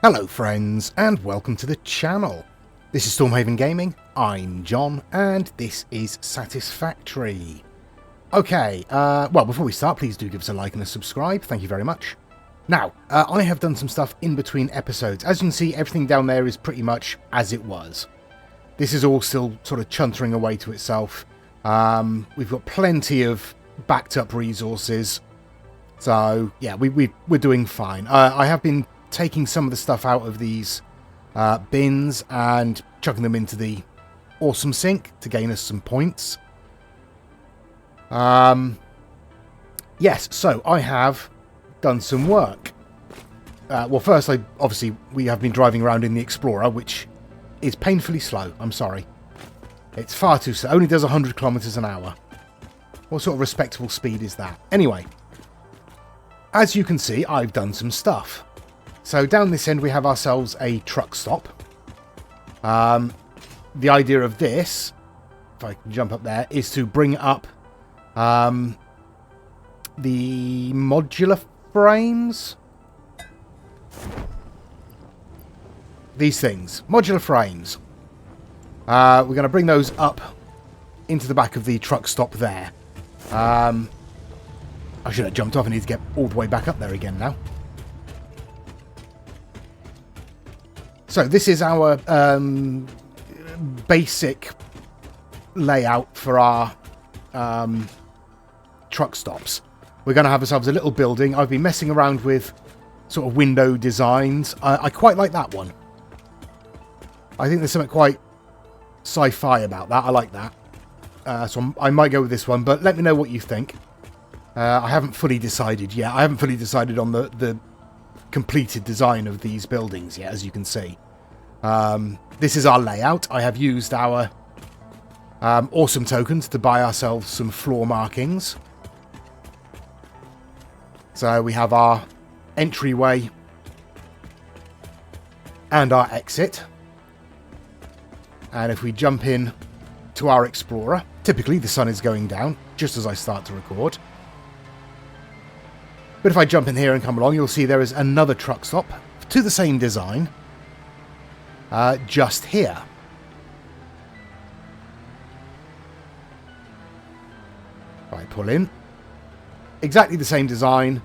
Hello friends, and welcome to the channel. This is Stormhaven Gaming, I'm John, and this is Satisfactory. Okay, well before we start, please do give us a like and a subscribe, thank you very much. Now, I have done some stuff in between episodes. As you can see, everything down there is pretty much as it was. This is all still sort of chuntering away to itself. We've got plenty of backed up resources, so yeah, we're doing fine. I have been taking some of the stuff out of these bins and chucking them into the awesome sink to gain us some points. Yes, so I have done some work. Well, first, we have been driving around in the Explorer, which is painfully slow. I'm sorry. It's far too slow. It only does 100 kilometers an hour. What sort of respectable speed is that? Anyway, as you can see, I've done some stuff. So down this end we have ourselves a truck stop. The idea of this, if I can jump up there, is to bring up the modular frames. These things, modular frames. We're going to bring those up into the back of the truck stop there. I should have jumped off. I need to get all the way back up there again now. So this is our basic layout for our truck stops. We're going to have ourselves a little building. I've been messing around with sort of window designs. I quite like that one. I think there's something quite sci-fi about that. I like that. So I might go with this one, but let me know what you think. I haven't fully decided yet. I haven't fully decided on the completed design of these buildings yet, as you can see. This is our layout. I have used our awesome tokens to buy ourselves some floor markings. So we have our entryway and our exit. And if we jump in to our Explorer, typically the sun is going down just as I start to record. But if I jump in here and come along, you'll see there is another truck stop to the same design, just here. I pull in. Exactly the same design.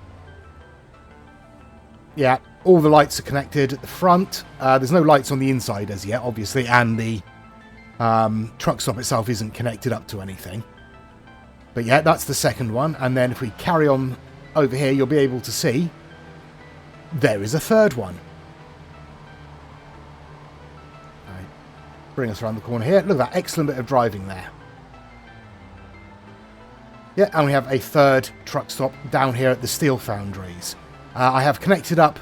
Yeah, all the lights are connected at the front. There's no lights on the inside as yet, obviously, and the truck stop itself isn't connected up to anything. But yeah, that's the second one. And then if we carry on over here, you'll be able to see there is a third one. Right. Bring us around the corner here. Look at that excellent bit of driving there. Yeah, and we have a third truck stop down here at the steel foundries. I have connected up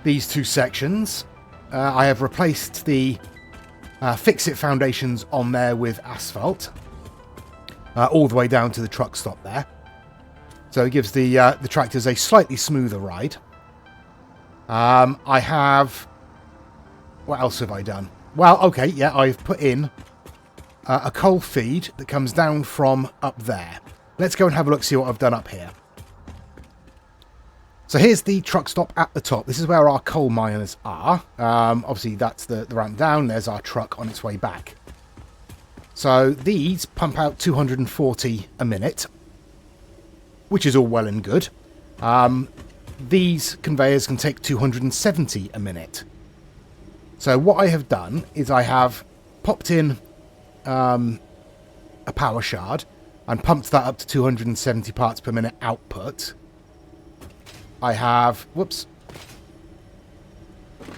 these two sections. I have replaced the fix-it foundations on there with asphalt, all the way down to the truck stop there. So it gives the tractors a slightly smoother ride. I have... What else have I done? Well, okay, yeah, I've put in a coal feed that comes down from up there. Let's go and have a look, see what I've done up here. So here's the truck stop at the top. This is where our coal miners are. Obviously, that's the ramp down. There's our truck on its way back. So these pump out 240 a minute, which is all well and good. These conveyors can take 270 a minute. So what I have done is I have popped in a power shard and pumped that up to 270 parts per minute output. I have, whoops,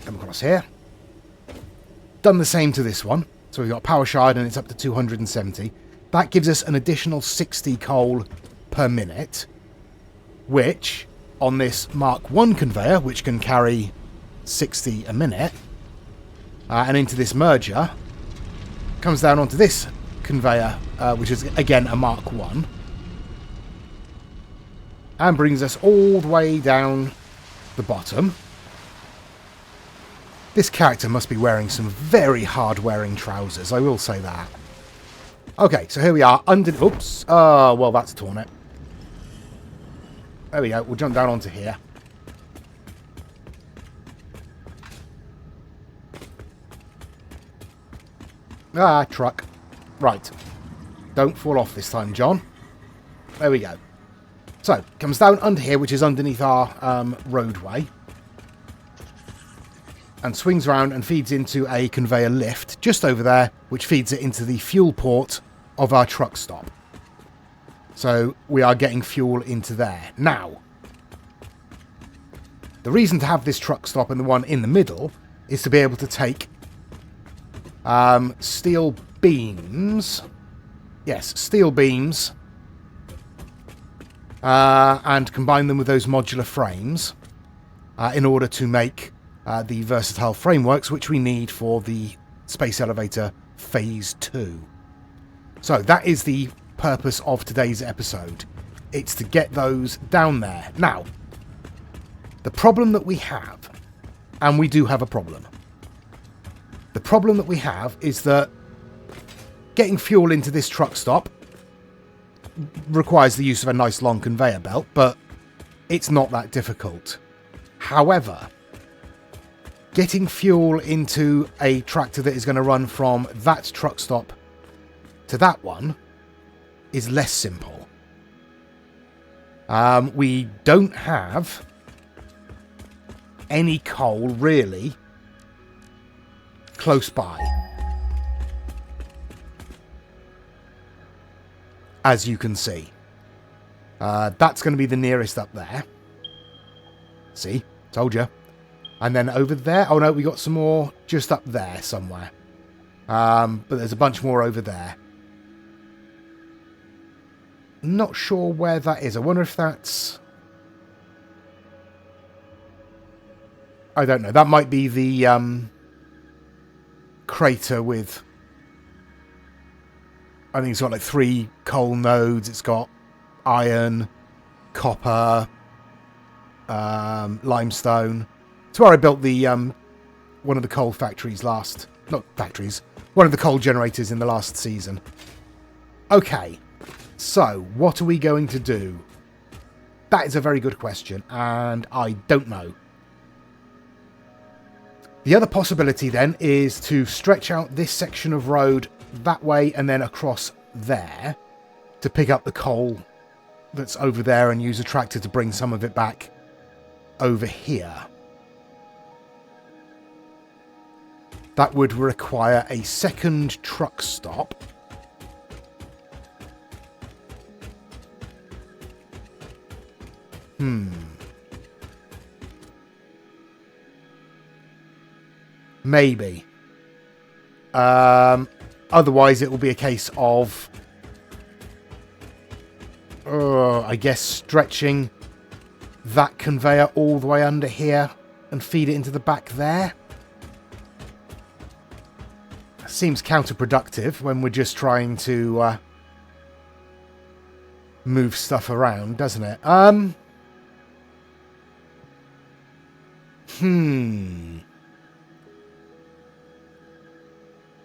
come across here, done the same to this one. So we've got a power shard and it's up to 270. That gives us an additional 60 coal per minute, which on this Mark 1 conveyor, which can carry 60 a minute, and into this merger, comes down onto this conveyor, which is again a Mark 1, and brings us all the way down the bottom. This character must be wearing some very hard-wearing trousers, I will say that. Okay, so here we are, under... Oops. Oh, well, that's torn it. There we go. We'll jump down onto here. Ah, truck. Right. Don't fall off this time, John. There we go. So, comes down under here, which is underneath our roadway. And swings around and feeds into a conveyor lift just over there, which feeds it into the fuel port of our truck stop. So, we are getting fuel into there. Now, the reason to have this truck stop and the one in the middle is to be able to take steel beams. Yes, steel beams. And combine them with those modular frames in order to make the versatile frameworks which we need for the space elevator phase 2. So that is the purpose of today's episode. It's to get those down there. Now, the problem that we have, and we do have a problem. The problem that we have is that getting fuel into this truck stop requires the use of a nice long conveyor belt, but it's not that difficult. However, getting fuel into a tractor that is going to run from that truck stop to that one is less simple. We don't have any coal really close by, as you can see. That's going to be the nearest up there. See? Told you. And then over there... Oh, no, we got some more just up there somewhere. But there's a bunch more over there. Not sure where that is. I wonder if that's... I don't know. That might be the crater with... I think it's got like 3 coal nodes. It's got iron, copper, limestone. It's where I built the one of the coal factories last... Not factories. One of the coal generators in the last season. Okay. So, what are we going to do? That is a very good question, and I don't know. The other possibility then is to stretch out this section of road that way and then across there to pick up the coal that's over there and use a tractor to bring some of it back over here. That would require a second truck stop. Maybe. Otherwise, it will be a case of, I guess, stretching that conveyor all the way under here and feed it into the back there. Seems counterproductive when we're just trying to move stuff around, doesn't it?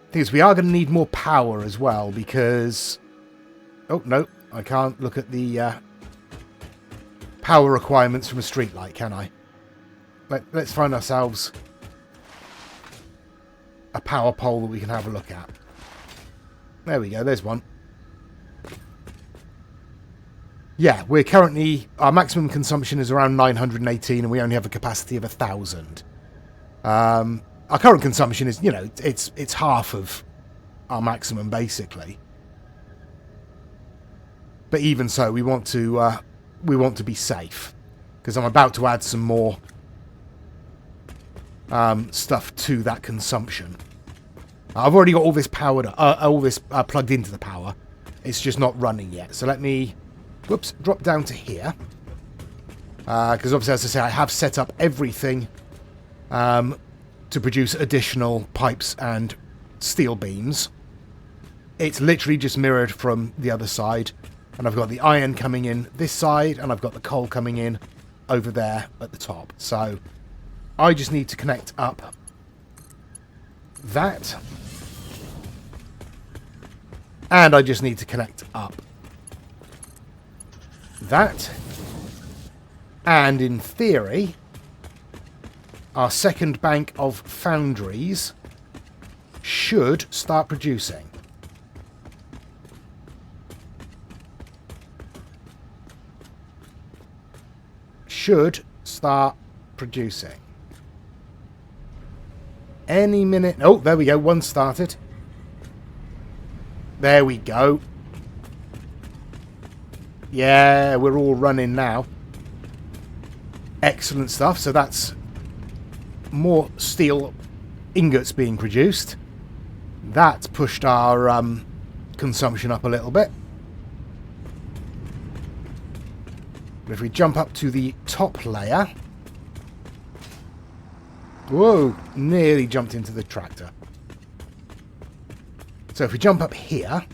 Thing is, we are going to need more power as well because... Oh, no. I can't look at the power requirements from a streetlight, can I? Let's find ourselves a power pole that we can have a look at. There we go. There's one. Yeah, we're currently... Our maximum consumption is around 918 and we only have a capacity of 1,000. Our current consumption is, you know, it's half of our maximum, basically. But even so, we want to be safe. Because I'm about to add some more stuff to that consumption. I've already got all this powered, plugged into the power. It's just not running yet. So let me, whoops, drop down to here. Because obviously, as I say, I have set up everything to produce additional pipes and steel beams. It's literally just mirrored from the other side. And I've got the iron coming in this side, and I've got the coal coming in over there at the top. So I just need to connect up that. And I just need to connect up that. And in theory, our second bank of foundries should start producing. Should start producing. Any minute. Oh, there we go. One started. There we go. Yeah, we're all running now. Excellent stuff. So that's more steel ingots being produced. That's pushed our consumption up a little bit. But if we jump up to the top layer... Whoa, nearly jumped into the tractor. So if we jump up here...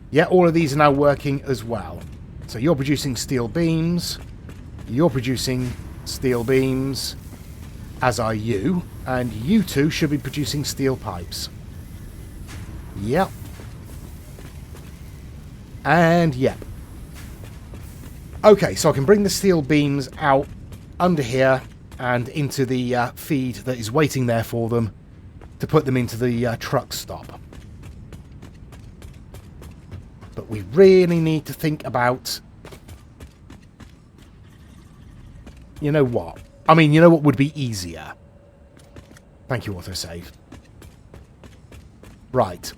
Yeah, all of these are now working as well. So you're producing steel beams. You're producing steel beams, as are you. And you two should be producing steel pipes. Yep. And yep. Okay, so I can bring the steel beams out under here and into the feed that is waiting there for them to put them into the truck stop. But we really need to think about... You know what? I mean, you know what would be easier? Thank you, autosave. Right.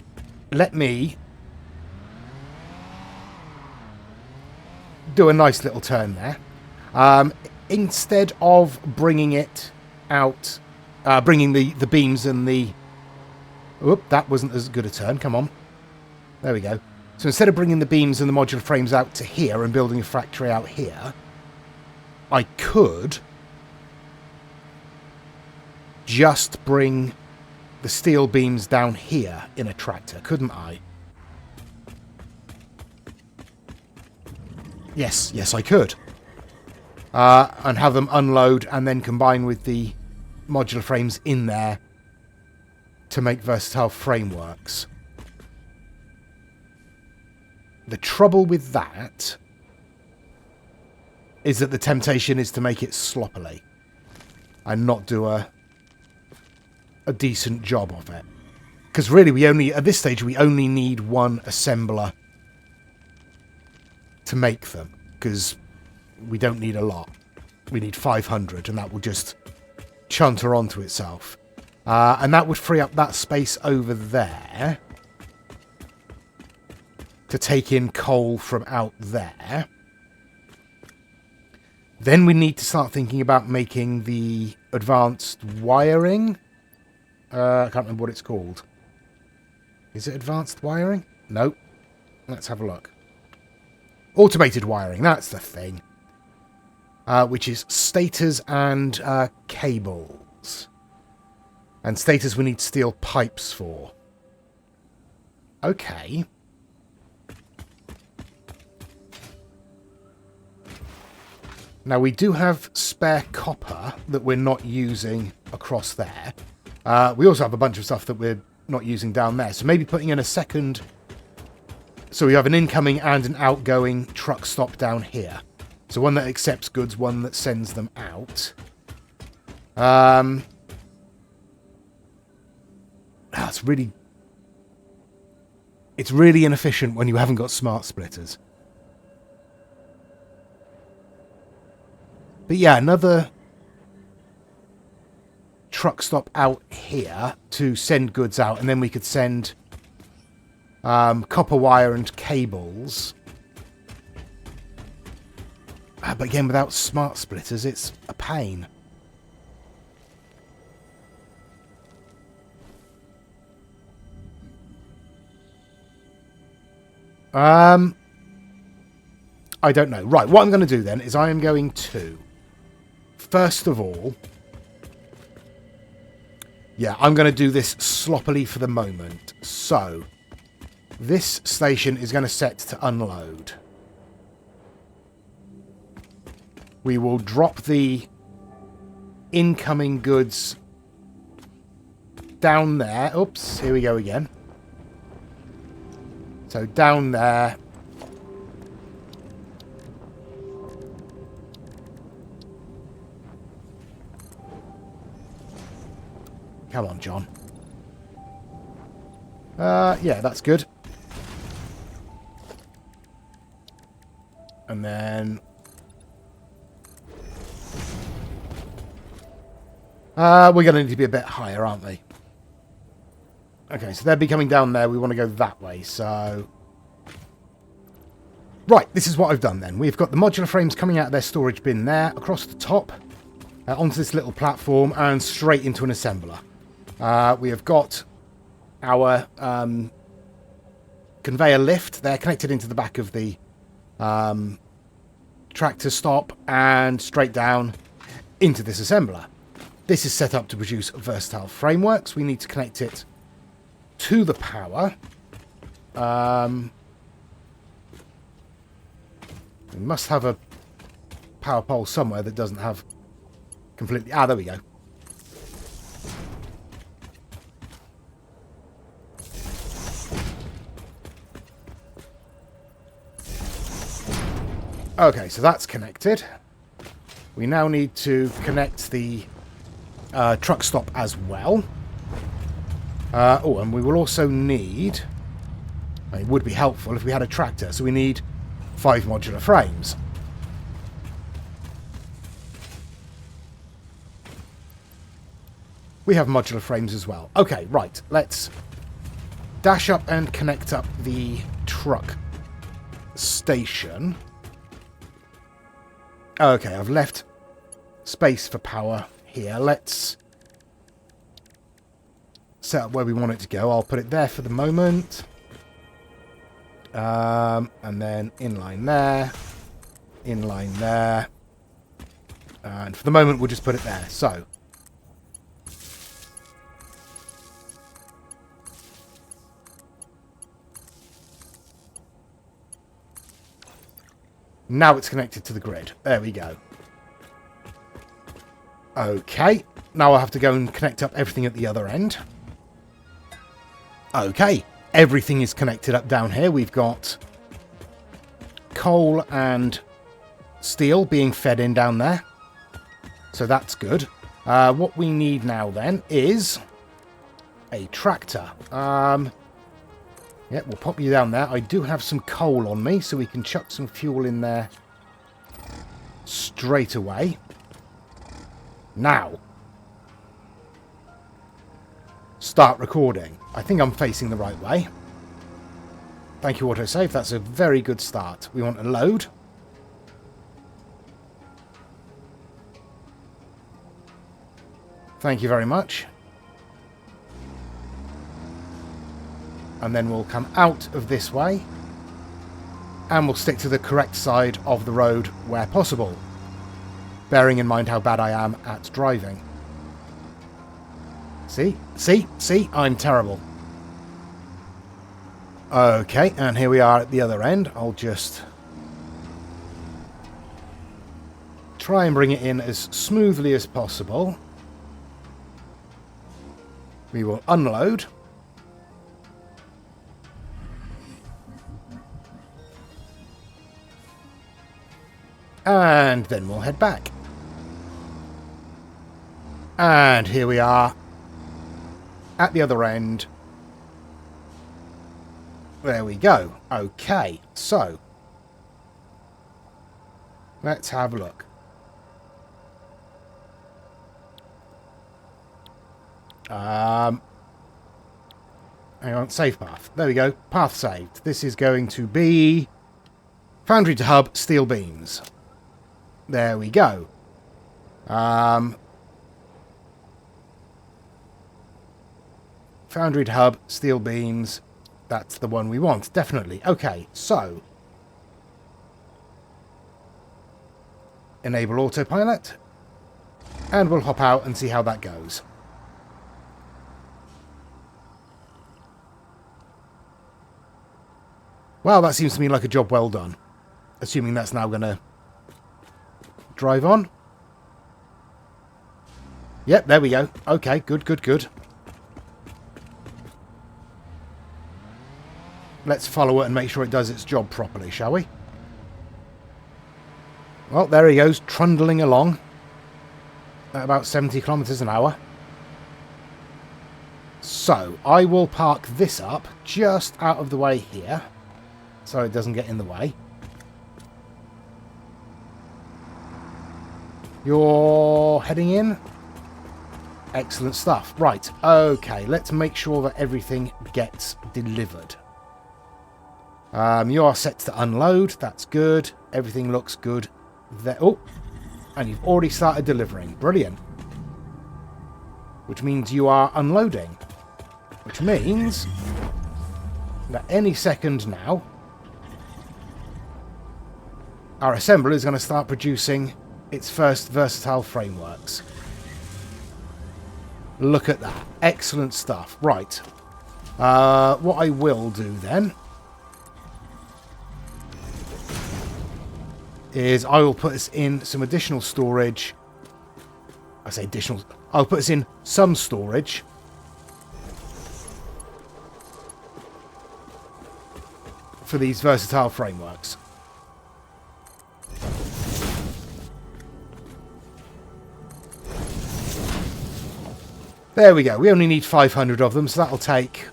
Let me do a nice little turn there. Instead of bringing it out, bringing the beams and the... Oop, that wasn't as good a turn. Come on. There we go. So instead of bringing the beams and the modular frames out to here and building a factory out here, I could just bring the steel beams down here in a tractor, couldn't I? Yes, yes I could. And have them unload and then combine with the modular frames in there to make versatile frameworks. The trouble with that is that the temptation is to make it sloppily and not do a decent job of it. Because really, we only, at this stage, we only need one assembler to make them. Because we don't need a lot. We need 500, and that will just chunter onto itself. And that would free up that space over there to take in coal from out there. Then we need to start thinking about making the advanced wiring. I can't remember what it's called. Is it advanced wiring? No. Let's have a look. Automated wiring, that's the thing. Which is stators and cables. And stators we need steel pipes for. Okay. Now, we do have spare copper that we're not using across there. We also have a bunch of stuff that we're not using down there. So maybe putting in a second... So we have an incoming and an outgoing truck stop down here. So one that accepts goods, one that sends them out. It's really inefficient when you haven't got smart splitters. But yeah, another truck stop out here to send goods out, and then we could send copper wire and cables. But again, without smart splitters, it's a pain. I don't know. Right, what I'm going to do then is I am going to... First of all, yeah, I'm going to do this sloppily for the moment. So, this station is going to set to unload. We will drop the incoming goods down there. Oops, here we go again. So, down there. Come on, John. Yeah, that's good. And then... we're going to need to be a bit higher, aren't we? Okay, so they'll be coming down there. We want to go that way, so... Right, this is what I've done then. We've got the modular frames coming out of their storage bin there, across the top, onto this little platform, and straight into an assembler. We have got our conveyor lift. They're connected into the back of the tractor stop and straight down into this assembler. This is set up to produce versatile frameworks. We need to connect it to the power. We must have a power pole somewhere that doesn't have completely... Ah, there we go. Okay, so that's connected. We now need to connect the truck stop as well. Oh, and we will also need... It would be helpful if we had a tractor, so we need 5 modular frames. We have modular frames as well. Okay, right. Let's dash up and connect up the truck station. Okay, I've left space for power here. Let's set up where we want it to go. I'll put it there for the moment. And then inline there. Inline there. And for the moment, we'll just put it there. So... Now it's connected to the grid. There we go. Okay. Now I'll have to go and connect up everything at the other end. Okay. Everything is connected up down here. We've got coal and steel being fed in down there. So that's good. What we need now then is a tractor. Yeah, we'll pop you down there. I do have some coal on me, so we can chuck some fuel in there straight away. Now, start recording. I think I'm facing the right way. Thank you, autosave. That's a very good start. We want a load. Thank you very much. And then we'll come out of this way. And we'll stick to the correct side of the road where possible. Bearing in mind how bad I am at driving. See? I'm terrible. Okay, and here we are at the other end. I'll just try and bring it in as smoothly as possible. We will unload. And then we'll head back. And here we are at the other end. There we go. Okay, so let's have a look. Hang on, save path. There we go. Path saved. This is going to be foundry to hub, steel beams. There we go. Foundry to hub, steel beams. That's the one we want, definitely. Okay, so enable autopilot. And we'll hop out and see how that goes. Well, that seems to me like a job well done. Assuming that's now going to drive on. Yep, there we go. Okay, good. Let's follow it and make sure it does its job properly, shall we? Well, there he goes, trundling along at about 70 kilometers an hour. So, I will park this up just out of the way here, so it doesn't get in the way. You're heading in? Excellent stuff. Right, okay, let's make sure that everything gets delivered. You are set to unload, that's good. Everything looks good there. Oh, and you've already started delivering. Brilliant. Which means you are unloading. Which means that any second now, our assembler is going to start producing its first versatile frameworks. Look at that. Excellent stuff. Right. What I will do then is I will put us in some additional storage. I say additional. I'll put us in some storage for these versatile frameworks. There we go. We only need 500 of them, so that'll take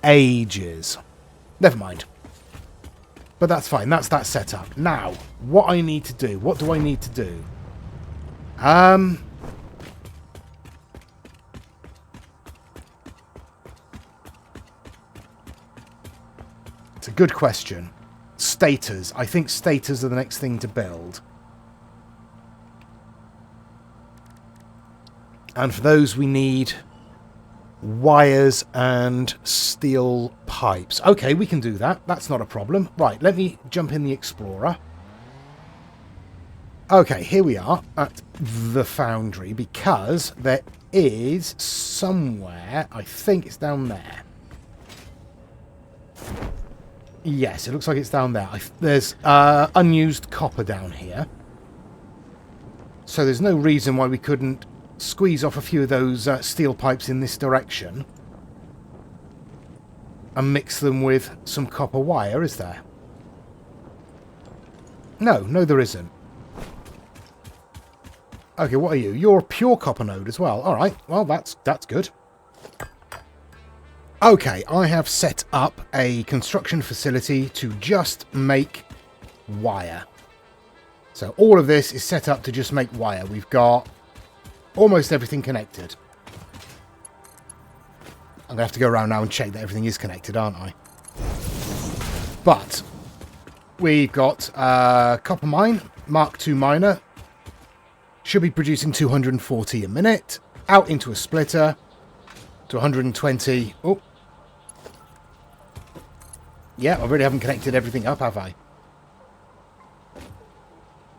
ages. Never mind. But that's fine. That's that setup. Now, what I need to do. What do I need to do? It's a good question. Stators. I think stators are the next thing to build. And for those we need wires and steel pipes. Okay, we can do that. That's not a problem. Right, let me jump in the Explorer. Okay, here we are at the foundry because there is somewhere, I think it's down there. Yes, it looks like it's down there. There's unused copper down here. So there's no reason why we couldn't squeeze off a few of those steel pipes in this direction and mix them with some copper wire, is there? No, there isn't. Okay, what are you? You're a pure copper node as well. Alright, well, that's good. Okay, I have set up a construction facility to just make wire. So all of this is set up to just make wire. We've got almost everything connected. I'm going to have to go around now and check that everything is connected, aren't I? But we've got copper mine, Mark II miner. Should be producing 240 a minute. Out into a splitter to 120. Oh. Yeah, I really haven't connected everything up, have I?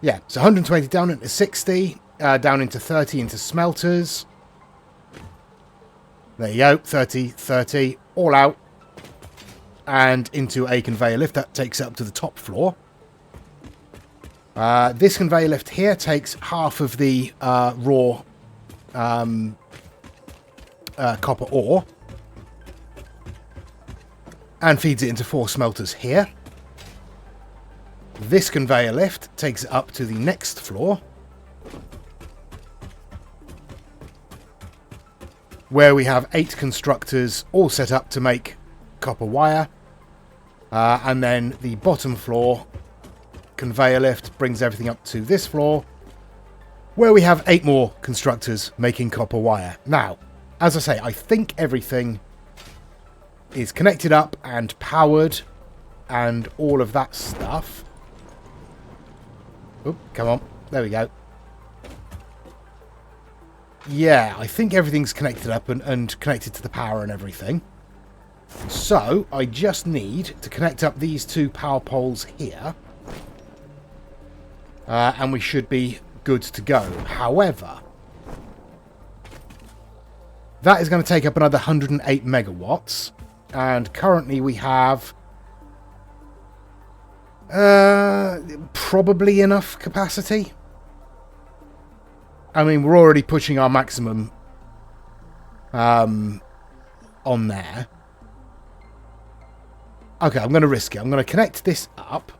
Yeah, so 120 down into 60. Down into 30 into smelters. There you go. 30, all out. And into a conveyor lift. That takes it up to the top floor. This conveyor lift here takes half of the raw copper ore. And feeds it into 4 smelters here. This conveyor lift takes it up to the next floor, where we have 8 constructors all set up to make copper wire. And then the bottom floor conveyor lift brings everything up to this floor, where we have 8 more constructors making copper wire. Now, as I say, I think everything is connected up and powered and all of that stuff. Oh, come on. There we go. Yeah, I think everything's connected up and connected to the power and everything. So, I just need to connect up these 2 power poles here. And we should be good to go. However, that is going to take up another 108 megawatts. And currently we have probably enough capacity. I mean, we're already pushing our maximum on there. Okay, I'm going to risk it. I'm going to connect this up.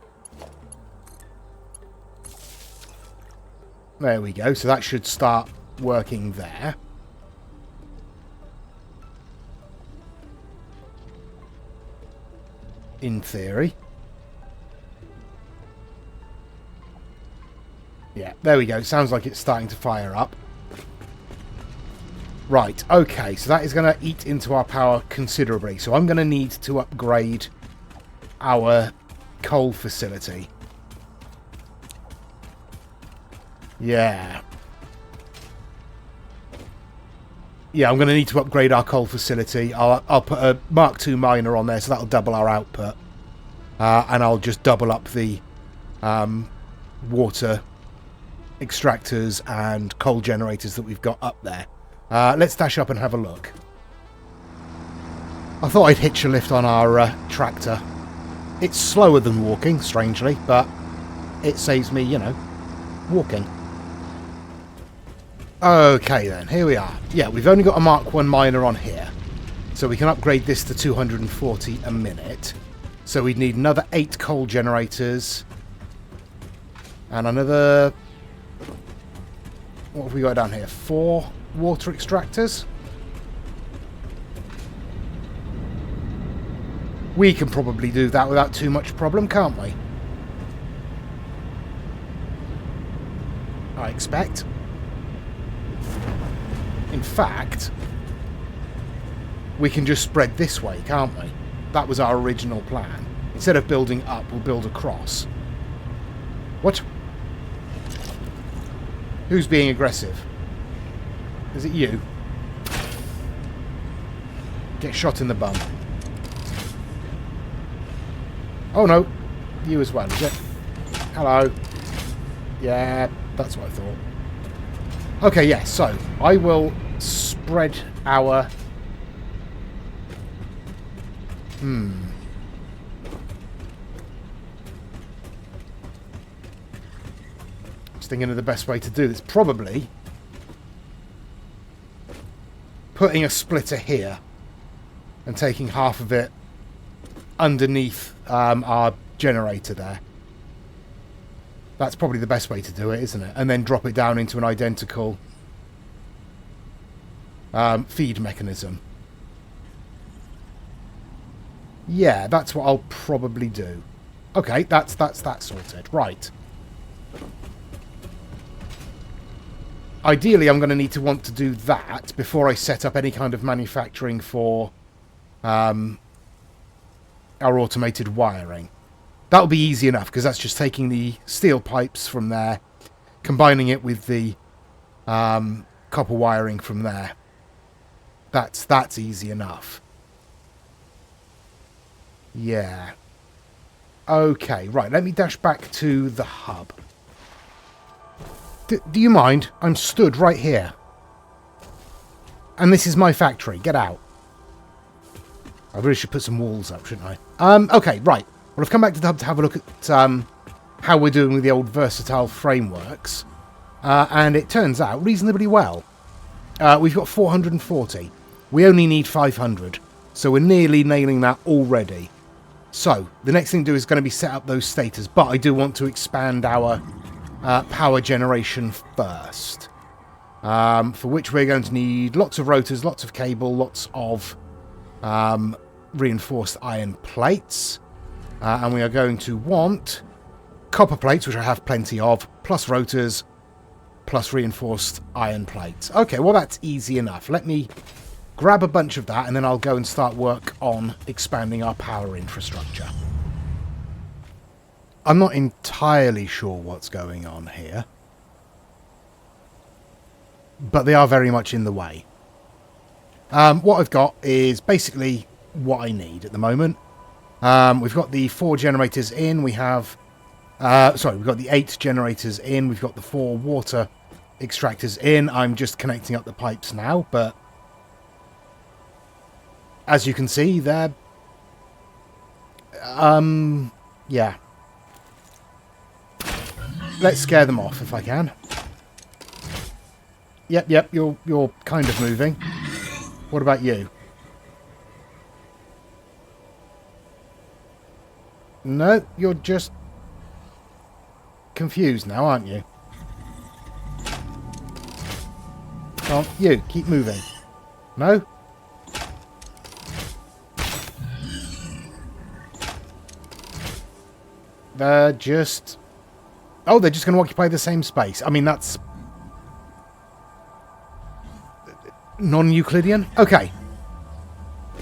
There we go. So that should start working there. In theory. Yeah, there we go. Sounds like it's starting to fire up. Right, okay, so that is going to eat into our power considerably. So I'm going to need to upgrade our coal facility. Yeah. Yeah, I'm going to need to upgrade our coal facility. I'll put a Mark II miner on there, so that'll double our output. And I'll just double up the water extractors and coal generators that we've got up there. Let's dash up and have a look. I thought I'd hitch a lift on our tractor. It's slower than walking, strangely, but it saves me, you know, walking. Okay then, here we are. Yeah, we've only got a Mark I miner on here, so we can upgrade this to 240 a minute. So we'd need another 8 coal generators and another... what have we got down here? 4 water extractors. We can probably do that without too much problem, can't we? I expect. In fact, we can just spread this way, can't we? That was our original plan. Instead of building up, we'll build across. What? Who's being aggressive? Is it you? Get shot in the bum. Oh no, you as well, is it? Hello. Yeah, that's what I thought. Okay, yes, so I will spread our... Just thinking of the best way to do this. Probably putting a splitter here and taking half of it underneath our generator there. That's probably the best way to do it, isn't it? And then drop it down into an identical feed mechanism. Yeah, that's what I'll probably do. Okay, that's that sorted. Right. Ideally, I'm going to need to want to do that before I set up any kind of manufacturing for our automated wiring. That'll be easy enough, because that's just taking the steel pipes from there, combining it with the copper wiring from there. That's easy enough. Yeah. Okay, right, let me dash back to the hub. Do you mind? I'm stood right here. And this is my factory. Get out. I really should put some walls up, shouldn't I? Okay, right. Well, I've come back to the hub to have a look at how we're doing with the old versatile frameworks. And it turns out reasonably well. We've got 440. We only need 500. So we're nearly nailing that already. So, the next thing to do is going to be set up those stators. But I do want to expand our power generation first. For which we're going to need lots of rotors, lots of cable, lots of reinforced iron plates. And we are going to want copper plates, which I have plenty of, plus rotors, plus reinforced iron plates. Okay, well that's easy enough. Let me grab a bunch of that and then I'll go and start work on expanding our power infrastructure. I'm not entirely sure what's going on here, but they are very much in the way. What I've got is basically what I need at the moment. We've got the 4 generators in. We have... we've got the 8 generators in. We've got the 4 water extractors in. I'm just connecting up the pipes now, but... as you can see, they're... yeah. Let's scare them off if I can. Yep, you're kind of moving. What about you? No, you're just confused now, aren't you? Come on, you, keep moving. No? They're just... Oh, they're just going to occupy the same space. I mean, that's... non-Euclidean? Okay.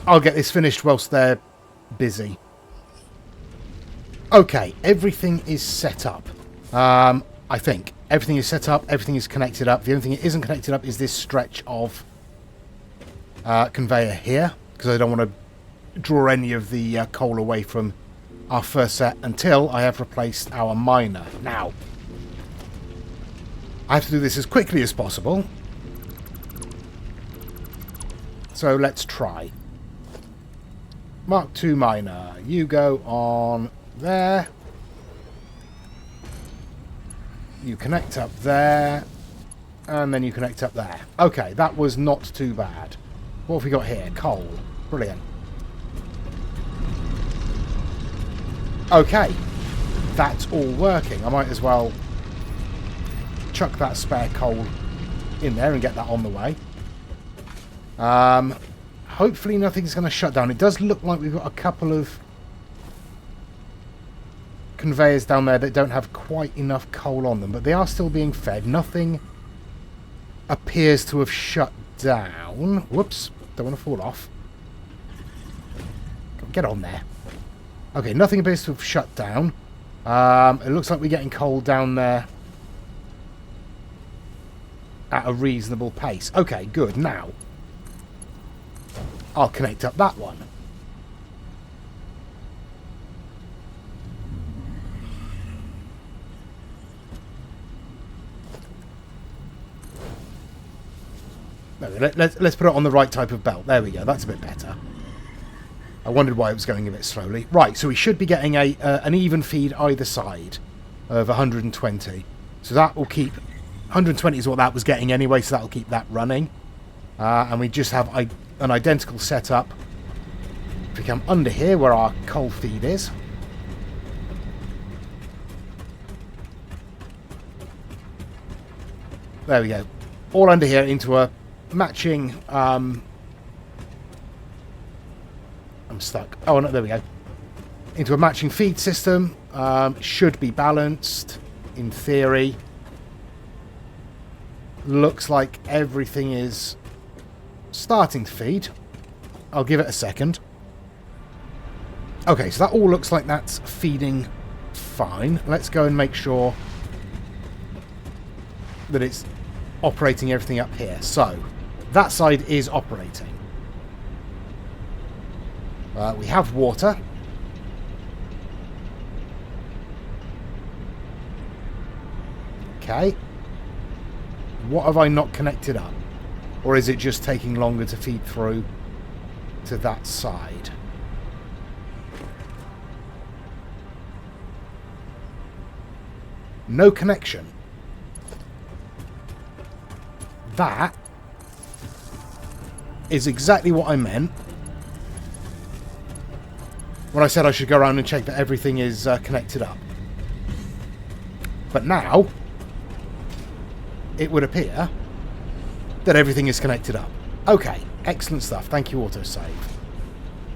I'll get this finished whilst they're busy. Okay, everything is set up. I think. Everything is set up, everything is connected up. The only thing that isn't connected up is this stretch of conveyor here, because I don't want to draw any of the coal away from our first set until I have replaced our miner. Now, I have to do this as quickly as possible. So let's try. Mark II miner, you go on there. You connect up there. And then you connect up there. Okay, that was not too bad. What have we got here? Coal. Brilliant. Okay. That's all working. I might as well chuck that spare coal in there and get that on the way. Hopefully nothing's going to shut down. It does look like we've got a couple of conveyors down there that don't have quite enough coal on them, but they are still being fed. Nothing appears to have shut down. Whoops, don't want to fall off. Get on there. Okay, nothing appears to have shut down. It looks like we're getting coal down there at a reasonable pace. Okay, good. Now, I'll connect up that one. Let's put it on the right type of belt. There we go. That's a bit better. I wondered why it was going a bit slowly. Right, so we should be getting an even feed either side of 120. So that will keep... 120 is what that was getting anyway, so that will keep that running. And we just have an identical setup. If we come under here where our coal feed is. There we go. All under here into a matching... I'm stuck. Oh, no, there we go. Into a matching feed system. Should be balanced, in theory. Looks like everything is starting to feed. I'll give it a second. Okay, so that all looks like that's feeding fine. Let's go and make sure that it's operating everything up here. So, that side is operating. We have water. Okay. What have I not connected up? Or is it just taking longer to feed through to that side? No connection. That is exactly what I meant when I said I should go around and check that everything is connected up. But now, it would appear that everything is connected up. Okay, excellent stuff. Thank you, autosave.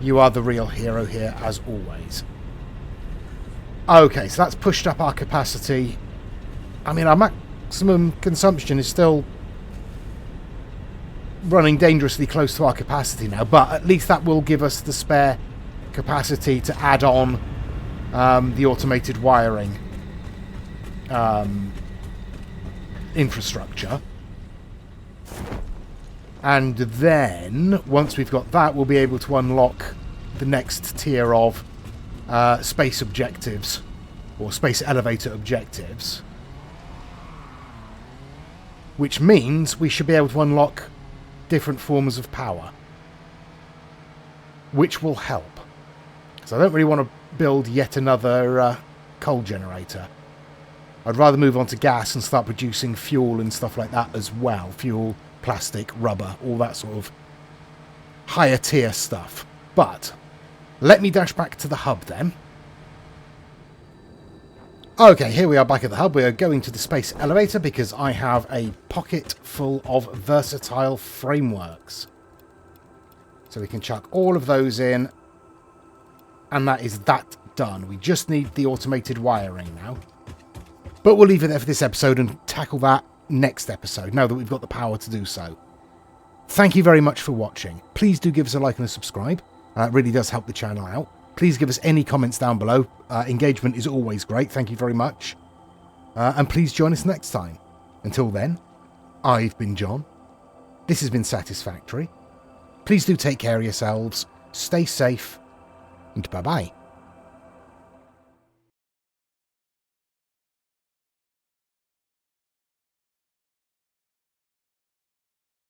You are the real hero here, as always. Okay, so that's pushed up our capacity. I mean, our maximum consumption is still running dangerously close to our capacity now, but at least that will give us the spare capacity to add on the automated wiring infrastructure. And then, once we've got that, we'll be able to unlock the next tier of space objectives, or space elevator objectives. Which means we should be able to unlock different forms of power. Which will help. So I don't really want to build yet another coal generator. I'd rather move on to gas and start producing fuel and stuff like that as well. Fuel, plastic, rubber, all that sort of higher tier stuff. But let me dash back to the hub then. Okay, here we are back at the hub. We are going to the space elevator because I have a pocket full of versatile frameworks. So we can chuck all of those in. And that is that done. We just need the automated wiring now. But we'll leave it there for this episode and tackle that next episode, now that we've got the power to do so. Thank you very much for watching. Please do give us a like and a subscribe. It really does help the channel out. Please give us any comments down below. Engagement is always great. Thank you very much. And please join us next time. Until then, I've been John. This has been Satisfactory. Please do take care of yourselves. Stay safe. And bye-bye.